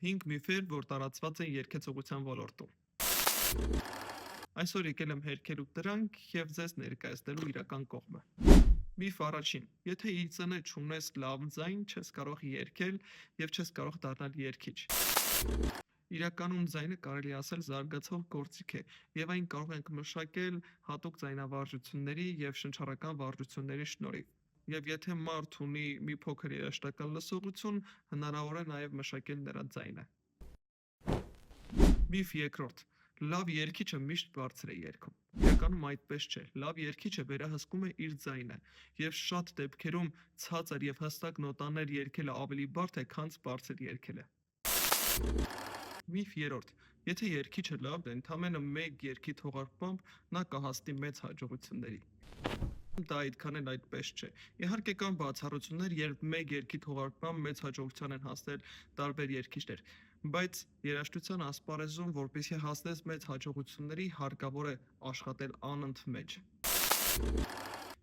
5 միֆեր, որ տարածված են երգեցողության ոլորտում։ Այսօր եկել եմ հերքելու դրանք եւ ձեզ ներկայացնելու իրական կողմը։ Միֆ առաջին. եթե իծնե չունես լավ ձայն, չես կարող երգել եւ չես կարող դառնալ երգիչ։ Իրականում ձայնը կարելի ասել զարգացող գործիք է եւ այն կարող ենք մշակել հատուկ ձայնավարժությունների եւ շնչառական վարժությունների շնորհիվ։ Եվ եթե մարդ ունի մի փոքր երաժշտական լսողություն, հնարավոր է նաև մշակել նրա ձայնը։ Միֆ երկրորդ. լավ երգիչը միշտ բարձր է երգում։ Իրականում այդպես չէ։ Լավ երգիչը վերահսկում է իր ձայնը, եւ շատ դեպքերում ցածր եւ հստակ նոտաներ երգելը ավելի բարդ է, քան բարձր երգելը։ Միֆ երրորդ. եթե երգիչը լավն է, ընդամենը մեկ երգի թողարկմամբ նա կհասնի մեծ հաջողությունների։ Դա այդքան էլ այդպես չէ։ Իհարկե կան բացառություններ, երբ մեկ երգի թողարկմամբ մեծ հաջողության են հասնել տարբեր երգիչներ, բայց երաժշտության ասպարեզում, որպեսզի հասնես մեծ հաջողությունների, հարկավոր է աշխատել անընդմեջ։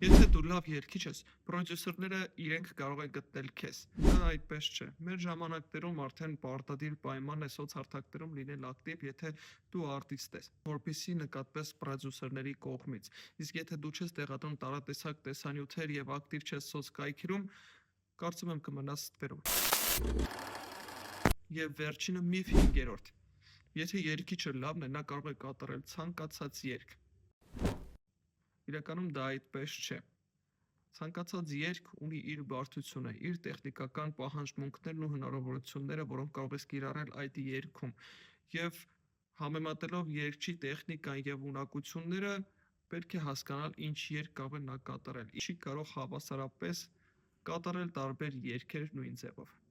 Եթե դու լավ երգիչ ես, պրոդյուսերները իրենք կարող են գտնել քեզ։ Դա այդպես չէ։ Մեր ժամանակներում արդեն պարտադիր պայման է սոցհարթակներում լինել ակտիվ, եթե դու արտիստ ես, որպեսզի նկատվես պրոդյուսերների կողմից։ Իսկ եթե դու չես տեղադրում տարատեսակ տեսանյութեր եւ ակտիվ չես սոցկայքերում, կարծում եմ կմնաս ստվերում։ Եվ վերջինը միֆ 5-րդ. եթե երգիչը լավն է, նա կարող է կատարել ցանկացած երգ։ Իրականում դա այդպես չէ։ Ցանկացած երգ ունի իր բարդությունը, իր տեխնիկական պահանջմունքներն ու հնարավորությունները, որոնք կարող ես կիրառել այդ երգում, եւ համեմատելով երգչի տեխնիկան եւ ունակությունները, պետք է հասկանալ ինչ երգ կարող է նա կատարել, ինչի կարող հավասարապես կատարել տարբեր երգեր նույն ձևով։